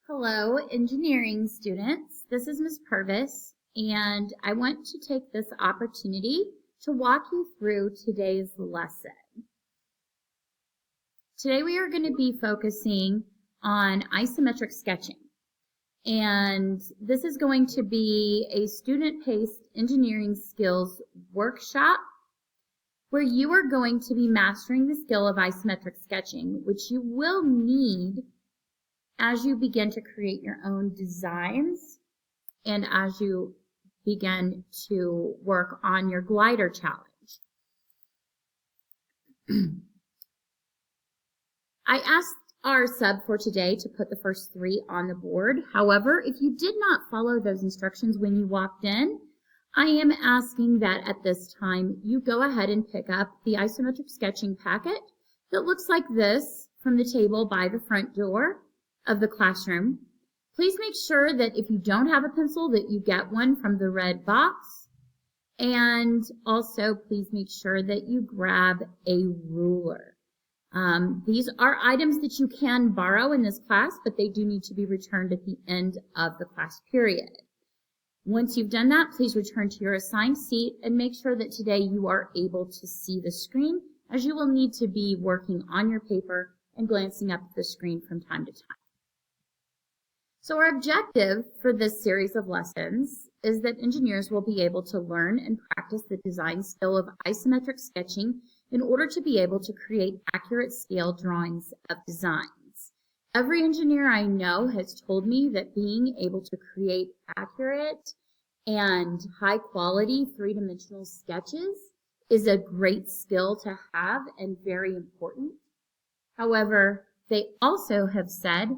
Hello, engineering students. This is Ms. Purvis, and I want to take this opportunity to walk you through today's lesson. Today we are going to be focusing on isometric sketching, and this is going to be a student-paced engineering skills workshop where you are going to be mastering the skill of isometric sketching, which you will need as you begin to create your own designs and as you begin to work on your glider challenge. I asked our sub for today to put the first three on the board. However, if you did not follow those instructions when you walked in, I am asking that at this time you go ahead and pick up the isometric sketching packet that looks like this from the table by the front door of the classroom. Please make sure that if you don't have a pencil that you get one from the red box, and also please make sure that you grab a ruler. These are items that you can borrow in this class, but they do need to be returned at the end of the class period. Once you've done that, please return to your assigned seat and make sure that today you are able to see the screen, as you will need to be working on your paper and glancing up at the screen from time to time. So our objective for this series of lessons is that engineers will be able to learn and practice the design skill of isometric sketching in order to be able to create accurate scale drawings of designs. Every engineer I know has told me that being able to create accurate and high quality three-dimensional sketches is a great skill to have and very important. However, they also have said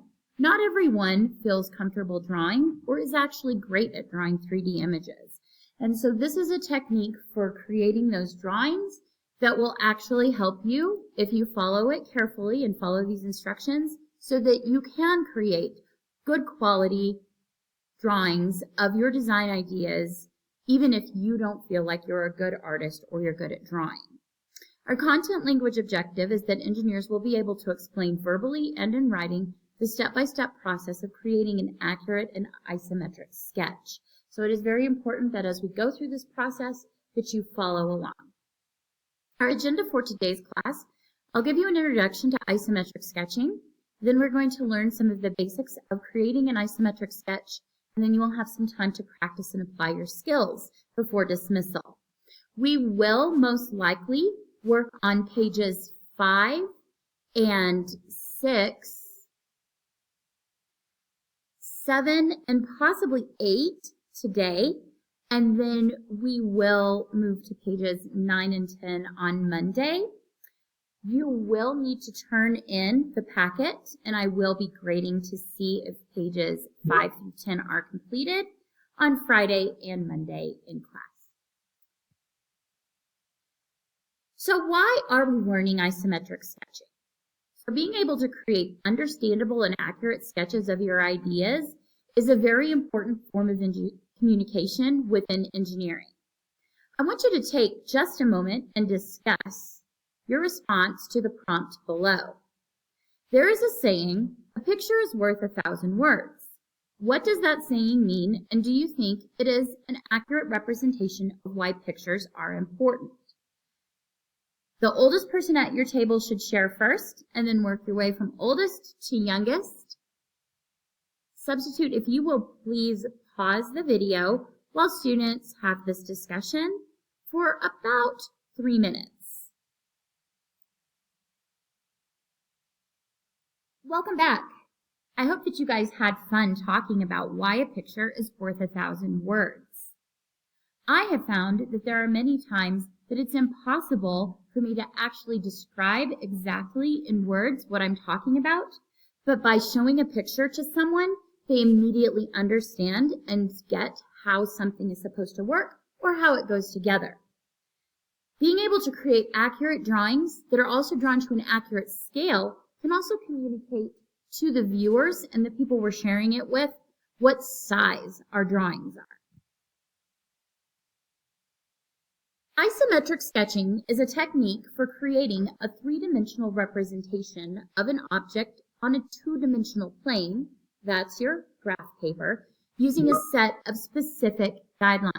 not everyone feels comfortable drawing or is actually great at drawing 3D images. And so this is a technique for creating those drawings that will actually help you if you follow it carefully and follow these instructions so that you can create good quality drawings of your design ideas, even if you don't feel like you're a good artist or you're good at drawing. Our content language objective is that engineers will be able to explain verbally and in writing the step-by-step process of creating an accurate and isometric sketch. So it is very important that as we go through this process that you follow along. Our agenda for today's class, I'll give you an introduction to isometric sketching. Then we're going to learn some of the basics of creating an isometric sketch, and then you will have some time to practice and apply your skills before dismissal. We will most likely work on pages 5 and 6, 7, and possibly 8 today, and then we will move to pages 9 and 10 on Monday. You will need to turn in the packet, and I will be grading to see if pages 5 through 10 are completed on Friday and Monday in class. So why are we learning isometric sketching? For being able to create understandable and accurate sketches of your ideas is a very important form of communication within engineering. I want you to take just a moment and discuss your response to the prompt below. There is a saying, a picture is worth 1,000 words. What does that saying mean, and do you think it is an accurate representation of why pictures are important? The oldest person at your table should share first, and then work your way from oldest to youngest. Substitute, if you will please pause the video while students have this discussion for about 3 minutes. Welcome back. I hope that you guys had fun talking about why a picture is worth 1,000 words. I have found that there are many times that it's impossible for me to actually describe exactly in words what I'm talking about, but by showing a picture to someone, they immediately understand and get how something is supposed to work or how it goes together. Being able to create accurate drawings that are also drawn to an accurate scale can also communicate to the viewers and the people we're sharing it with what size our drawings are. Isometric sketching is a technique for creating a three-dimensional representation of an object on a two-dimensional plane that's your graph paper, using a set of specific guidelines.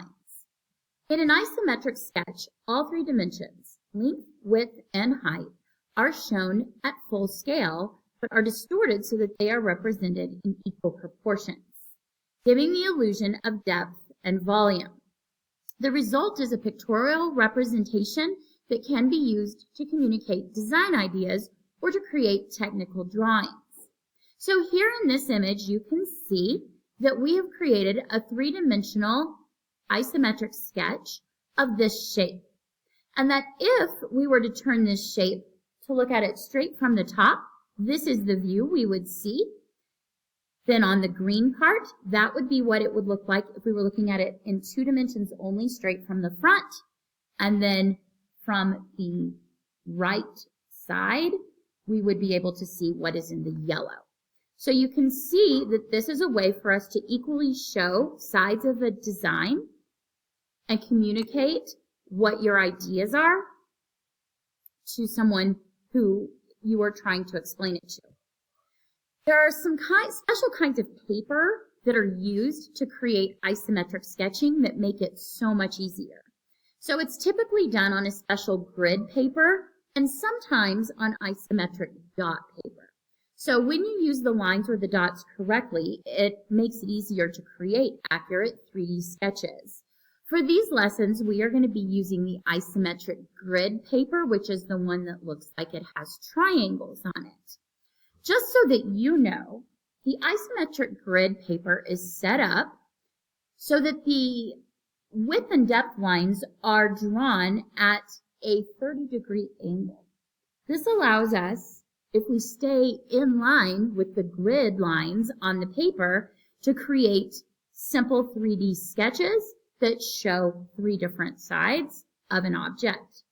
In an isometric sketch, all three dimensions, length, width, and height, are shown at full scale, but are distorted so that they are represented in equal proportions, giving the illusion of depth and volume. The result is a pictorial representation that can be used to communicate design ideas or to create technical drawings. So here in this image, you can see that we have created a three-dimensional isometric sketch of this shape. And that if we were to turn this shape to look at it straight from the top, this is the view we would see. Then on the green part, that would be what it would look like if we were looking at it in 2 dimensions only, straight from the front. And then from the right side, we would be able to see what is in the yellow. So you can see that this is a way for us to equally show sides of a design and communicate what your ideas are to someone who you are trying to explain it to. There are some special kinds of paper that are used to create isometric sketching that make it so much easier. So it's typically done on a special grid paper and sometimes on isometric dot paper. So when you use the lines or the dots correctly, it makes it easier to create accurate 3D sketches. For these lessons, we are going to be using the isometric grid paper, which is the one that looks like it has triangles on it. Just so that you know, the isometric grid paper is set up so that the width and depth lines are drawn at a 30-degree angle. This allows us, if we stay in line with the grid lines on the paper, to create simple 3D sketches that show 3 different sides of an object.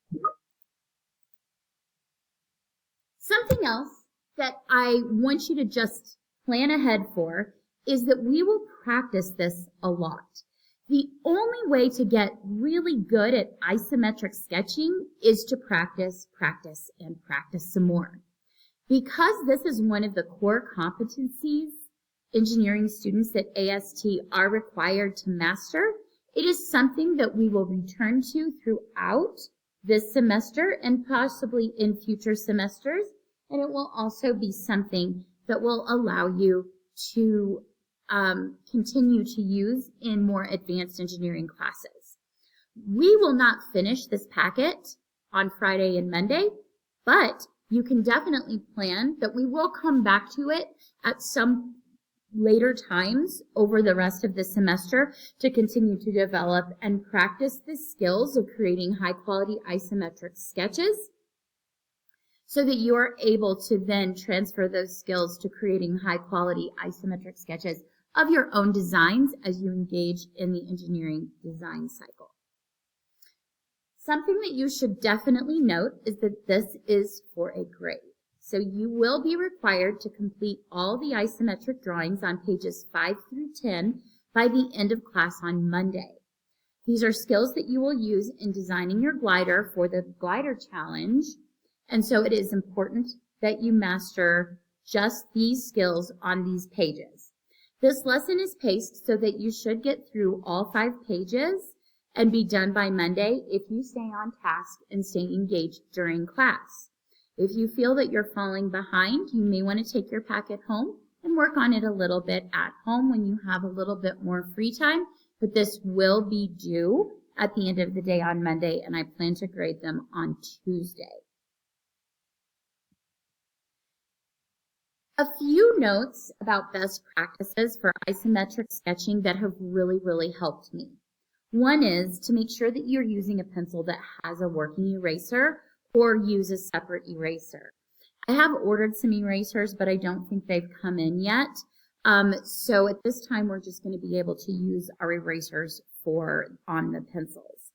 Something else that I want you to just plan ahead for is that we will practice this a lot. The only way to get really good at isometric sketching is to practice, practice, and practice some more. Because this is one of the core competencies engineering students at AST are required to master, it is something that we will return to throughout this semester and possibly in future semesters. And it will also be something that will allow you to continue to use in more advanced engineering classes. We will not finish this packet on Friday and Monday, but you can definitely plan that we will come back to it at some later times over the rest of the semester to continue to develop and practice the skills of creating high-quality isometric sketches, so that you are able to then transfer those skills to creating high-quality isometric sketches of your own designs as you engage in the engineering design cycle. Something that you should definitely note is that this is for a grade. So you will be required to complete all the isometric drawings on pages 5 through 10 by the end of class on Monday. These are skills that you will use in designing your glider for the glider challenge. And so it is important that you master just these skills on these pages. This lesson is paced so that you should get through all 5 pages and be done by Monday if you stay on task and stay engaged during class. If you feel that you're falling behind, you may want to take your packet home and work on it a little bit at home when you have a little bit more free time, but this will be due at the end of the day on Monday, and I plan to grade them on Tuesday. A few notes about best practices for isometric sketching that have really helped me. One is to make sure that you're using a pencil that has a working eraser or use a separate eraser. I have ordered some erasers, but I don't think they've come in yet. So at this time, we're just going to be able to use our erasers on the pencils.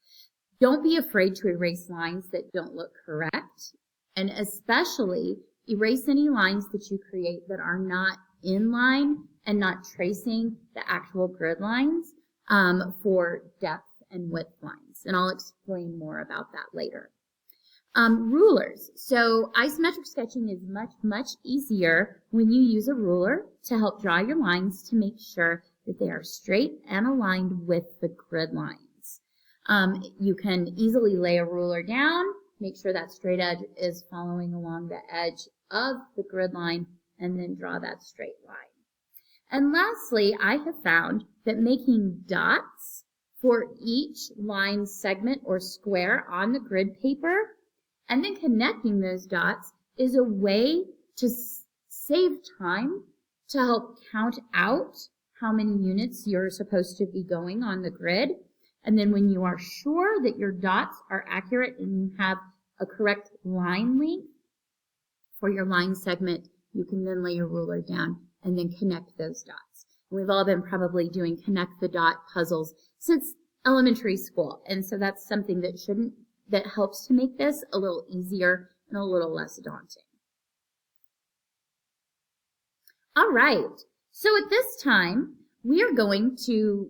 Don't be afraid to erase lines that don't look correct, and especially erase any lines that you create that are not in line and not tracing the actual grid lines for depth and width lines. And I'll explain more about that later. Rulers. So isometric sketching is much easier when you use a ruler to help draw your lines to make sure that they are straight and aligned with the grid lines. You can easily lay a ruler down, make sure that straight edge is following along the edge of the grid line, and then draw that straight line. And lastly, I have found that making dots for each line segment or square on the grid paper and then connecting those dots is a way to save time to help count out how many units you're supposed to be going on the grid. And then when you are sure that your dots are accurate and you have a correct line length for your line segment, you can then lay your ruler down and then connect those dots. We've all been probably doing connect the dot puzzles since elementary school, and so that's something that helps to make this a little easier and a little less daunting. All right, so at this time, we are going to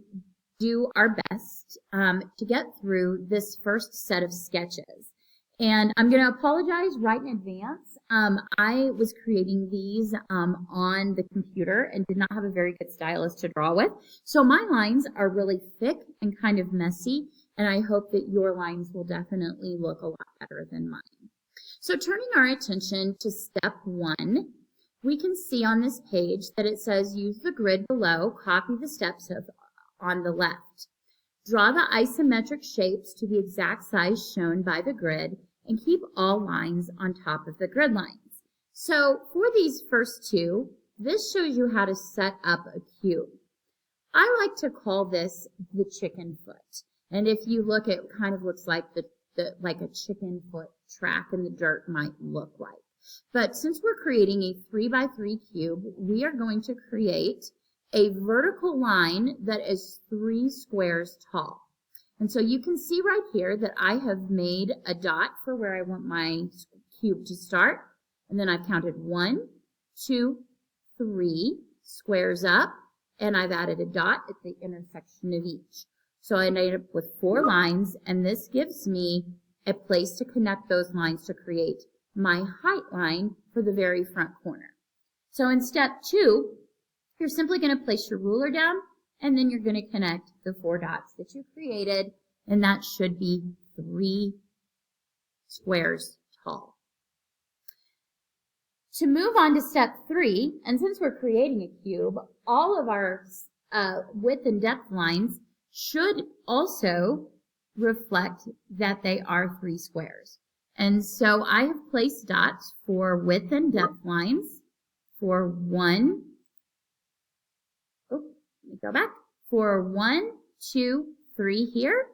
do our best to get through this first set of sketches. And I'm going to apologize right in advance. I was creating these on the computer and did not have a very good stylus to draw with. So my lines are really thick and kind of messy, and I hope that your lines will definitely look a lot better than mine. So turning our attention to step 1, we can see on this page that it says use the grid below, copy the steps on the left. Draw the isometric shapes to the exact size shown by the grid and keep all lines on top of the grid lines. So for these first two, this shows you how to set up a cube. I like to call this the chicken foot. And if you look, it kind of looks like like a chicken foot track in the dirt might look like. But since we're creating a 3x3 cube, we are going to create a vertical line that is 3 squares tall. And so you can see right here that I have made a dot for where I want my cube to start. And then I've counted 1, 2, 3 squares up, and I've added a dot at the intersection of each. So I ended up with 4 lines, and this gives me a place to connect those lines to create my height line for the very front corner. So in step 2, you're simply going to place your ruler down, and then you're going to connect the 4 dots that you created, and that should be 3 squares tall. To move on to step 3, and since we're creating a cube, all of our width and depth lines should also reflect that they are 3 squares. And so I have placed dots for width and depth lines for 1, for 1, 2, 3 here,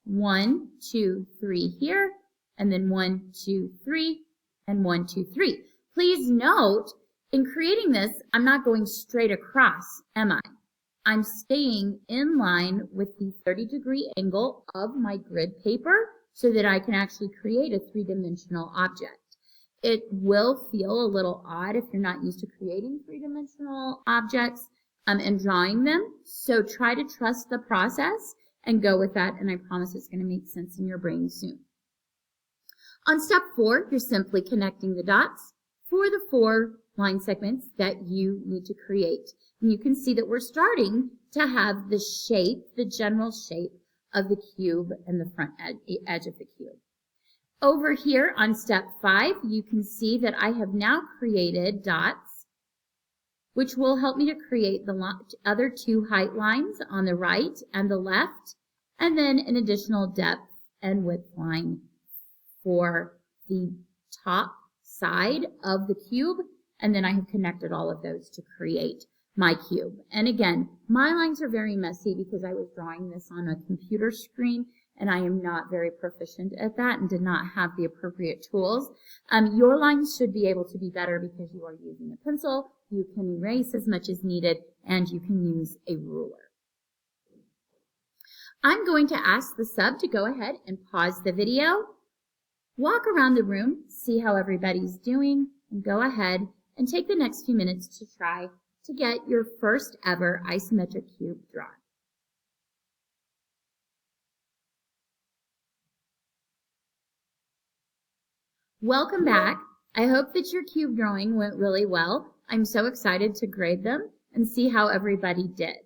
1, 2, 3 here, and then 1, 2, 3, and 1, 2, 3. Please note, in creating this, I'm not going straight across, am I? I'm staying in line with the 30-degree angle of my grid paper so that I can actually create a 3-dimensional object. It will feel a little odd if you're not used to creating 3-dimensional objects and drawing them, so try to trust the process and go with that, and I promise it's going to make sense in your brain soon. On step 4, you're simply connecting the dots for the 4 line segments that you need to create. And you can see that we're starting to have the shape, the general shape of the cube and the front edge of the cube. Over here on step 5, you can see that I have now created dots, which will help me to create the other 2 height lines on the right and the left, and then an additional depth and width line for the top side of the cube, and then I have connected all of those to create my cube. And again, my lines are very messy because I was drawing this on a computer screen, and I am not very proficient at that and did not have the appropriate tools. Your lines should be able to be better because you are using a pencil, you can erase as much as needed, and you can use a ruler. I'm going to ask the sub to go ahead and pause the video, walk around the room, see how everybody's doing, and go ahead and take the next few minutes to try to get your first ever isometric cube drawn. Welcome back. I hope that your cube drawing went really well. I'm so excited to grade them and see how everybody did.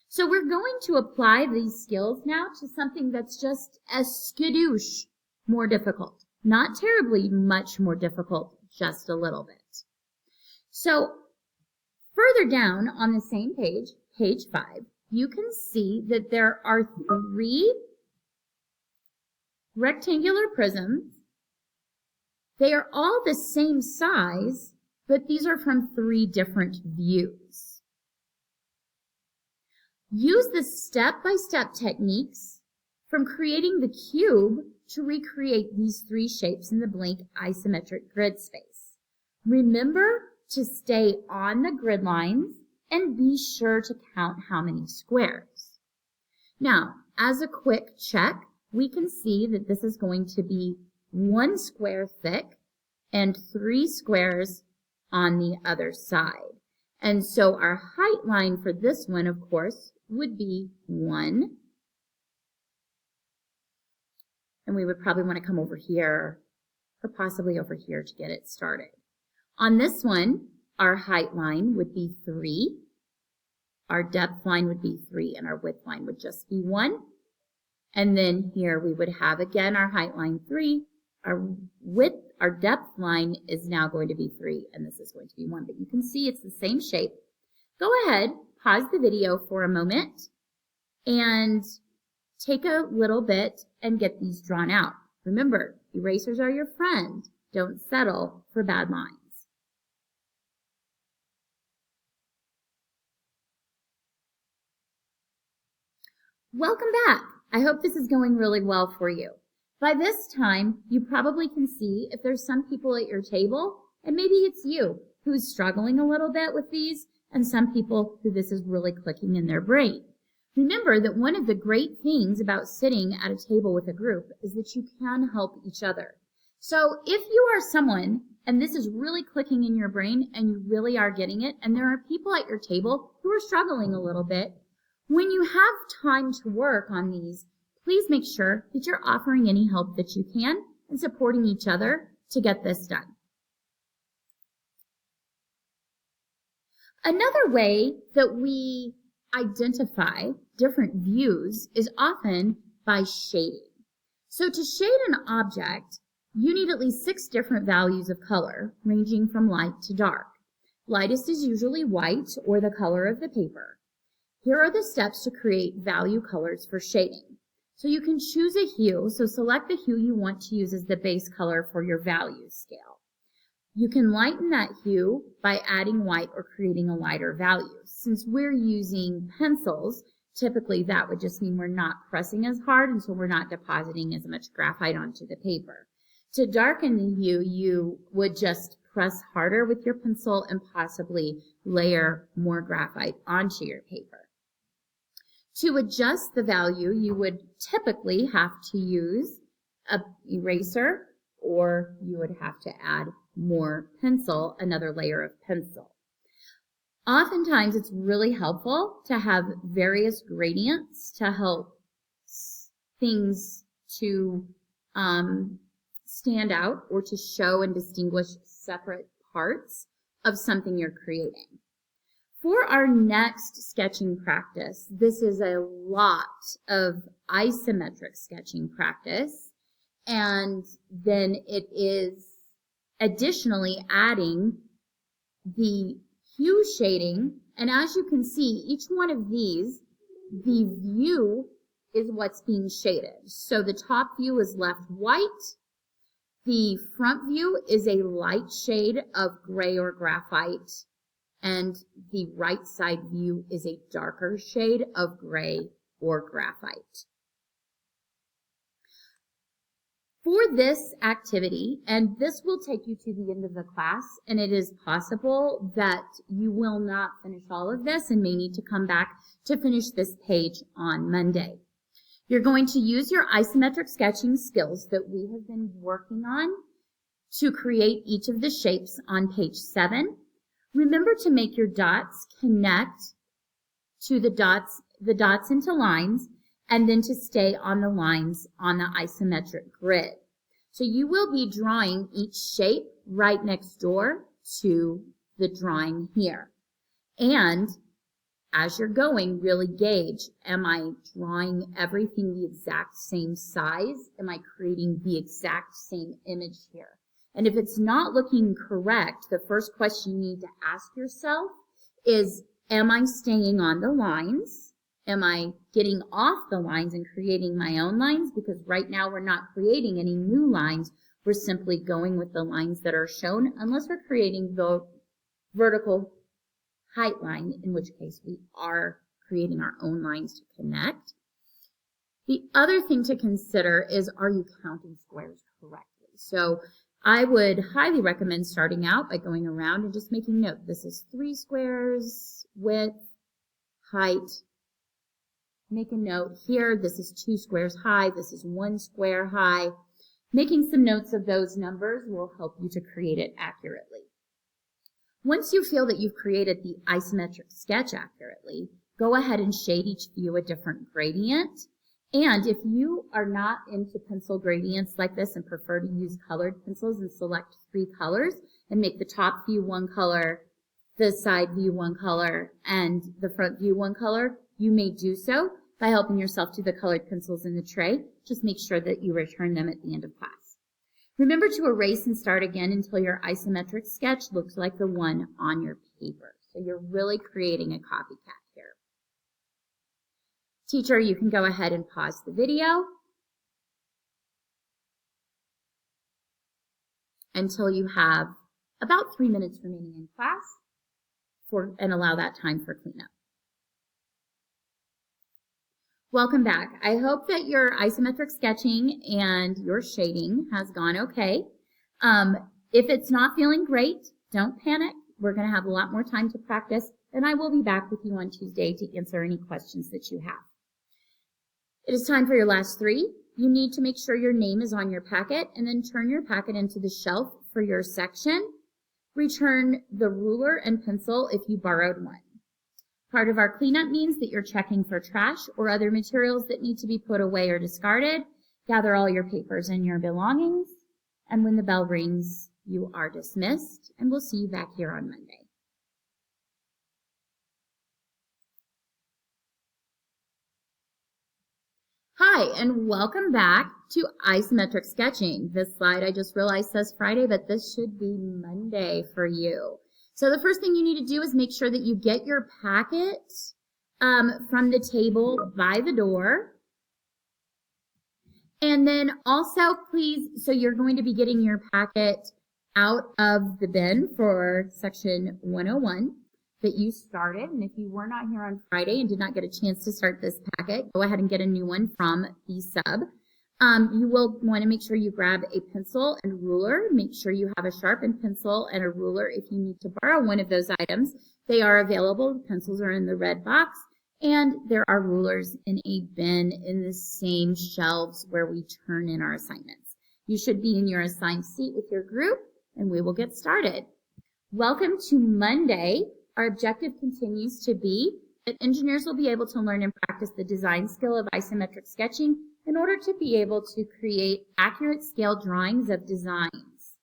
So we're going to apply these skills now to something that's just a skadoosh more difficult. Not terribly much more difficult, just a little bit. So further down on the same page, page 5, you can see that there are 3 rectangular prisms. They are all the same size, but these are from 3 different views. Use the step-by-step techniques from creating the cube to recreate these 3 shapes in the blank isometric grid space. Remember to stay on the grid lines and be sure to count how many squares. Now, as a quick check, we can see that this is going to be 1 square thick and 3 squares on the other side. And so our height line for this one, of course, would be 1. And we would probably want to come over here or possibly over here to get it started. On this one, our height line would be 3. Our depth line would be 3 and our width line would just be 1. And then here we would have again our height line 3. Our depth line is now going to be 3 and this is going to be 1. But you can see it's the same shape. Go ahead, pause the video for a moment and take a little bit and get these drawn out. Remember, erasers are your friend. Don't settle for bad lines. Welcome back. I hope this is going really well for you. By this time, you probably can see if there's some people at your table, and maybe it's you who's struggling a little bit with these, and some people who this is really clicking in their brain. Remember that one of the great things about sitting at a table with a group is that you can help each other. So if you are someone, and this is really clicking in your brain, and you really are getting it, and there are people at your table who are struggling a little bit, when you have time to work on these, please make sure that you're offering any help that you can and supporting each other to get this done. Another way that we identify different views is often by shading. So to shade an object, you need at least 6 different values of color, ranging from light to dark. Lightest is usually white or the color of the paper. Here are the steps to create value colors for shading. So you can choose a hue, so select the hue you want to use as the base color for your value scale. You can lighten that hue by adding white or creating a lighter value. Since we're using pencils, typically that would just mean we're not pressing as hard and so we're not depositing as much graphite onto the paper. To darken the hue, you would just press harder with your pencil and possibly layer more graphite onto your paper. To adjust the value, you would typically have to use an eraser or you would have to add more pencil, another layer of pencil. Oftentimes, it's really helpful to have various gradients to help things to stand out or to show and distinguish separate parts of something you're creating. For our next sketching practice, this is a lot of isometric sketching practice, and then it is additionally adding the hue shading, and as you can see, each one of these, the view is what's being shaded. So the top view is left white, the front view is a light shade of gray or graphite, and the right side view is a darker shade of gray or graphite. For this activity, and this will take you to the end of the class, and it is possible that you will not finish all of this and may need to come back to finish this page on Monday. You're going to use your isometric sketching skills that we have been working on to create each of the shapes on page 7. Remember to make your dots connect to the dots into lines, and then to stay on the lines on the isometric grid. So you will be drawing each shape right next door to the drawing here. And as you're going, really gauge, am I drawing everything the exact same size? Am I creating the exact same image here? And if it's not looking correct, the first question you need to ask yourself is, am I staying on the lines? Am I getting off the lines and creating my own lines? Because right now we're not creating any new lines. We're simply going with the lines that are shown, unless we're creating the vertical height line, in which case we are creating our own lines to connect. The other thing to consider is, are you counting squares correctly? So I would highly recommend starting out by going around and just making note. This is 3 squares, width, height. Make a note here. This is 2 squares high. This is 1 square high. Making some notes of those numbers will help you to create it accurately. Once you feel that you've created the isometric sketch accurately, go ahead and shade each view a different gradient. And if you are not into pencil gradients like this and prefer to use colored pencils, and select 3 colors and make the top view 1 color, the side view 1 color, and the front view 1 color, you may do so by helping yourself to the colored pencils in the tray. Just make sure that you return them at the end of class. Remember to erase and start again until your isometric sketch looks like the one on your paper. So you're really creating a copycat here. Teacher, you can go ahead and pause the video until you have about 3 minutes remaining in class and allow that time for cleanup. Welcome back. I hope that your isometric sketching and your shading has gone okay. If it's not feeling great, don't panic. We're going to have a lot more time to practice, and I will be back with you on Tuesday to answer any questions that you have. It is time for your last 3. You need to make sure your name is on your packet, and then turn your packet into the shelf for your section. Return the ruler and pencil if you borrowed one. Part of our cleanup means that you're checking for trash or other materials that need to be put away or discarded. Gather all your papers and your belongings, and when the bell rings, you are dismissed, and we'll see you back here on Monday. Hi, and welcome back to isometric sketching. This slide I just realized says Friday, but this should be Monday for you. So the first thing you need to do is make sure that you get your packet from the table by the door. And then also, please, so you're going to be getting your packet out of the bin for section 101 that you started. And if you were not here on Friday and did not get a chance to start this packet, go ahead and get a new one from the sub. You will want to make sure you grab a pencil and ruler. Make sure you have a sharpened pencil and a ruler if you need to borrow one of those items. They are available. The pencils are in the red box, and there are rulers in a bin in the same shelves where we turn in our assignments. You should be in your assigned seat with your group, and we will get started. Welcome to Monday. Our objective continues to be that engineers will be able to learn and practice the design skill of isometric sketching in order to be able to create accurate scale drawings of designs.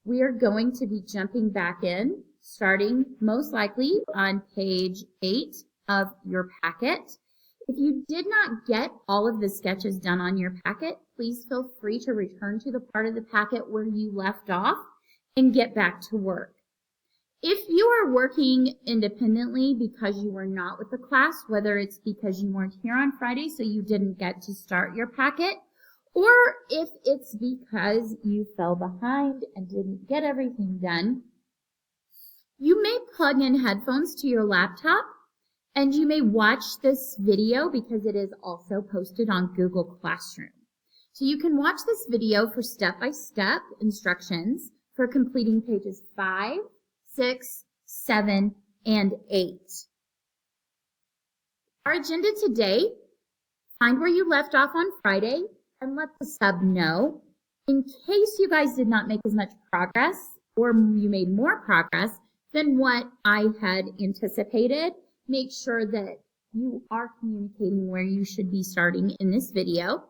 We are going to be jumping back in, starting most likely on page 8 of your packet. If you did not get all of the sketches done on your packet, please feel free to return to the part of the packet where you left off and get back to work. If you are working independently because you were not with the class, whether it's because you weren't here on Friday so you didn't get to start your packet, or if it's because you fell behind and didn't get everything done, you may plug in headphones to your laptop and you may watch this video because it is also posted on Google Classroom. So you can watch this video for step-by-step instructions for completing pages 5, 6, 7, and 8. Our agenda today, find where you left off on Friday and let the sub know. In case you guys did not make as much progress or you made more progress than what I had anticipated, make sure that you are communicating where you should be starting in this video.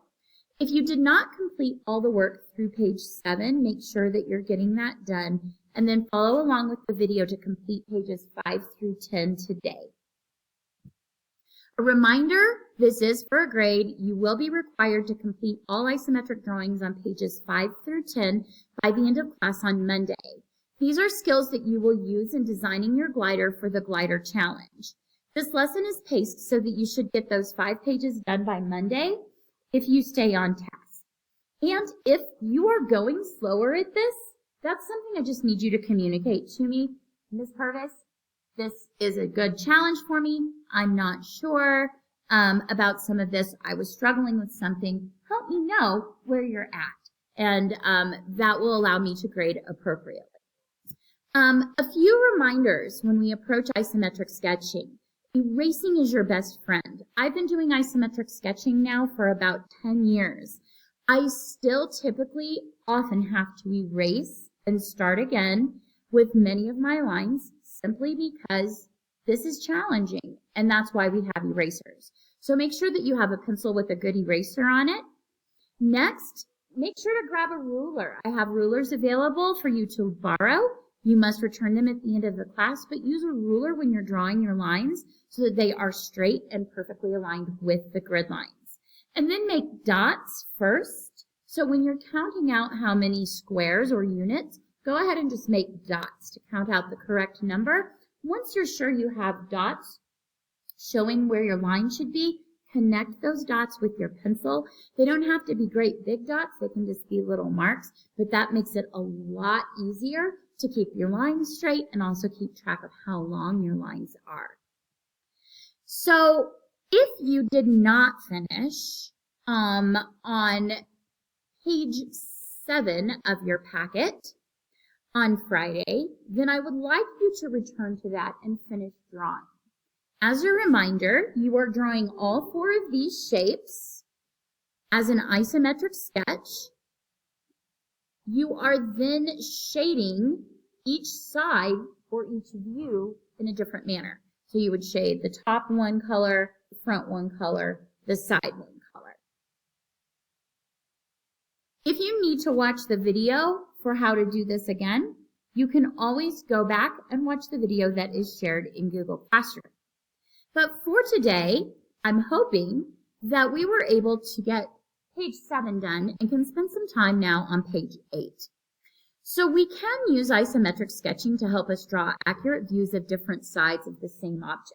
If you did not complete all the work through page 7, make sure that you're getting that done, and then follow along with the video to complete pages 5 through 10 today. A reminder, this is for a grade. You will be required to complete all isometric drawings on pages 5 through 10 by the end of class on Monday. These are skills that you will use in designing your glider for the glider challenge. This lesson is paced so that you should get those 5 pages done by Monday if you stay on task. And if you are going slower at this, that's something I just need you to communicate to me. Ms. Purvis, this is a good challenge for me. I'm not sure about some of this. I was struggling with something. Help me know where you're at. And that will allow me to grade appropriately. A few reminders when we approach isometric sketching. Erasing is your best friend. I've been doing isometric sketching now for about 10 years. I still typically often have to erase and start again with many of my lines simply because this is challenging, and that's why we have erasers. So make sure that you have a pencil with a good eraser on it. Next, make sure to grab a ruler. I have rulers available for you to borrow. You must return them at the end of the class, but use a ruler when you're drawing your lines so that they are straight and perfectly aligned with the grid lines. And then make dots first. So when you're counting out how many squares or units, go ahead and just make dots to count out the correct number. Once you're sure you have dots showing where your line should be, connect those dots with your pencil. They don't have to be great big dots. They can just be little marks, but that makes it a lot easier to keep your lines straight and also keep track of how long your lines are. So if you did not finish on page 7 of your packet on Friday, then I would like you to return to that and finish drawing. As a reminder, you are drawing all 4 of these shapes as an isometric sketch. You are then shading each side or each view in a different manner. So you would shade the top one color, the front one color, the side one color. If you need to watch the video for how to do this again, you can always go back and watch the video that is shared in Google Classroom. But for today, I'm hoping that we were able to get page 7 done and can spend some time now on page 8. So we can use isometric sketching to help us draw accurate views of different sides of the same object.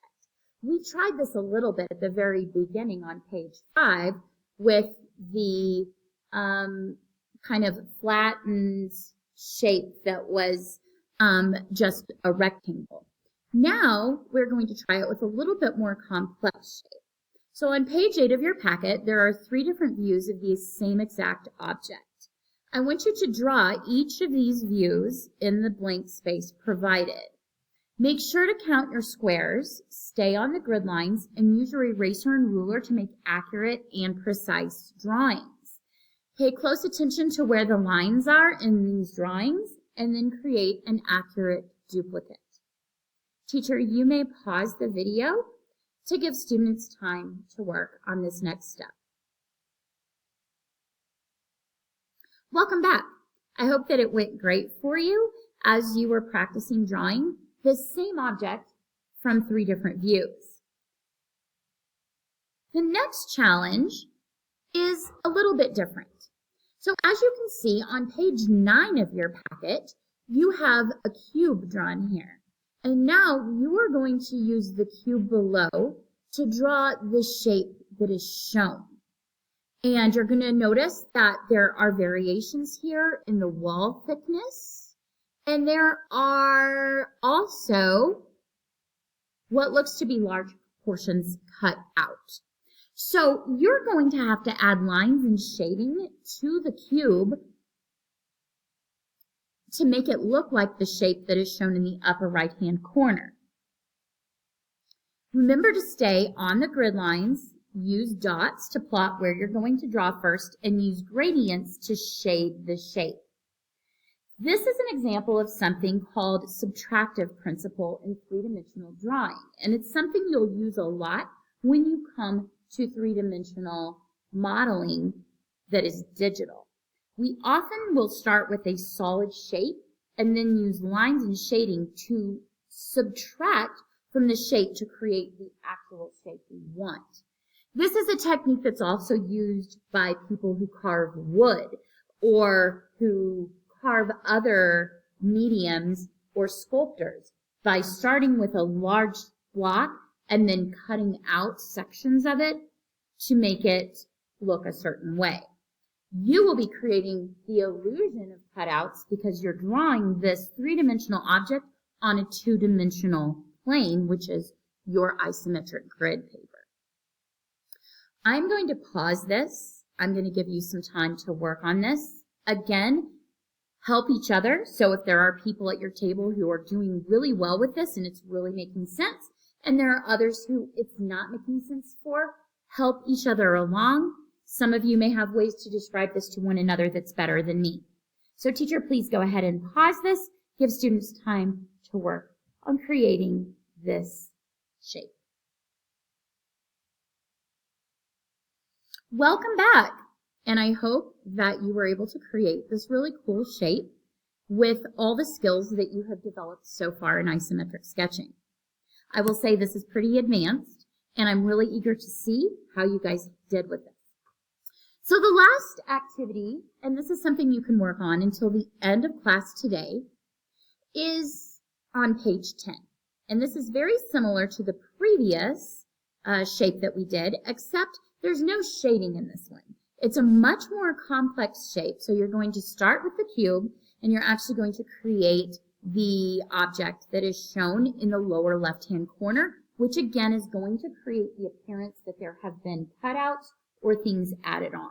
We tried this a little bit at the very beginning on page 5 with the kind of flattened shape that was just a rectangle. Now we're going to try it with a little bit more complex shape. So on page 8 of your packet, there are 3 different views of the same exact object. I want you to draw each of these views in the blank space provided. Make sure to count your squares, stay on the grid lines, and use your eraser and ruler to make accurate and precise drawings. Pay close attention to where the lines are in these drawings, and then create an accurate duplicate. Teacher, you may pause the video to give students time to work on this next step. Welcome back. I hope that it went great for you as you were practicing drawing the same object from 3 different views. The next challenge is a little bit different. So as you can see on page 9 of your packet, you have a cube drawn here. And now you are going to use the cube below to draw the shape that is shown. And you're going to notice that there are variations here in the wall thickness. And there are also what looks to be large portions cut out. So you're going to have to add lines and shading to the cube to make it look like the shape that is shown in the upper right-hand corner. Remember to stay on the grid lines. Use dots to plot where you're going to draw first, and use gradients to shade the shape. This is an example of something called subtractive principle in 3-dimensional drawing, and it's something you'll use a lot when you come to 3-dimensional modeling that is digital. We often will start with a solid shape and then use lines and shading to subtract from the shape to create the actual shape we want. This is a technique that's also used by people who carve wood or who carve other mediums or sculptors by starting with a large block and then cutting out sections of it to make it look a certain way. You will be creating the illusion of cutouts because you're drawing this three-dimensional object on a two-dimensional plane, which is your isometric grid paper. I'm going to pause this. I'm going to give you some time to work on this. Again, help each other. So if there are people at your table who are doing really well with this and it's really making sense, and there are others who it's not making sense for, help each other along. Some of you may have ways to describe this to one another that's better than me. So teacher, please go ahead and pause this. Give students time to work on creating this shape. Welcome back, and I hope that you were able to create this really cool shape with all the skills that you have developed so far in isometric sketching. I will say this is pretty advanced, and I'm really eager to see how you guys did with this. So the last activity, and this is something you can work on until the end of class today, is on page 10. And this is very similar to the previous shape that we did, except there's no shading in this one. It's a much more complex shape. So you're going to start with the cube, and you're actually going to create the object that is shown in the lower left-hand corner, which again is going to create the appearance that there have been cutouts or things added on.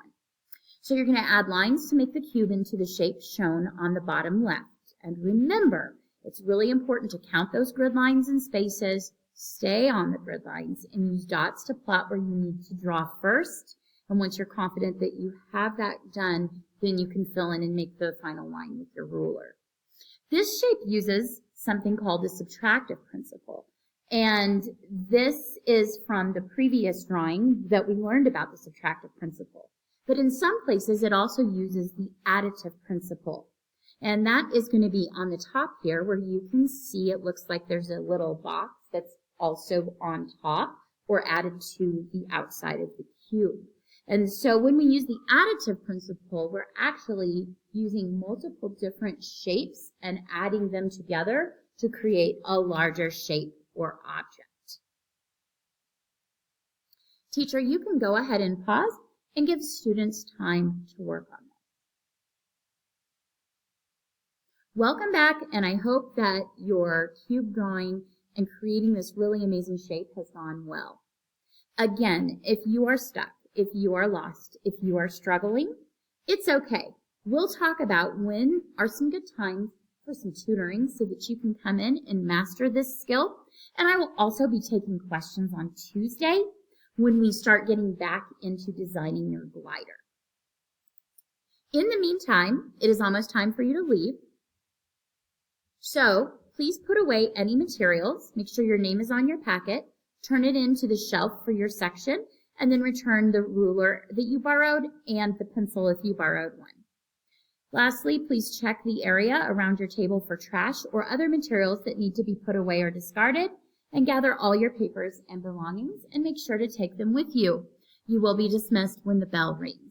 So you're going to add lines to make the cube into the shape shown on the bottom left. And remember, it's really important to count those grid lines and spaces, stay on the grid lines, and use dots to plot where you need to draw first. And once you're confident that you have that done, then you can fill in and make the final line with your ruler. This shape uses something called the subtractive principle. And this is from the previous drawing that we learned about the subtractive principle. But in some places, it also uses the additive principle. And that is going to be on the top here where you can see it looks like there's a little box that's also on top or added to the outside of the cube. And so when we use the additive principle, we're actually using multiple different shapes and adding them together to create a larger shape or object. Teacher, you can go ahead and pause and give students time to work on this. Welcome back, and I hope that your cube drawing and creating this really amazing shape has gone well. Again, if you are stuck, if you are lost, if you are struggling, it's okay. We'll talk about when are some good times for some tutoring so that you can come in and master this skill. And I will also be taking questions on Tuesday when we start getting back into designing your glider. In the meantime, it is almost time for you to leave. So please put away any materials. Make sure your name is on your packet. Turn it into the shelf for your section, and then return the ruler that you borrowed and the pencil if you borrowed one. Lastly, please check the area around your table for trash or other materials that need to be put away or discarded, and gather all your papers and belongings and make sure to take them with you. You will be dismissed when the bell rings.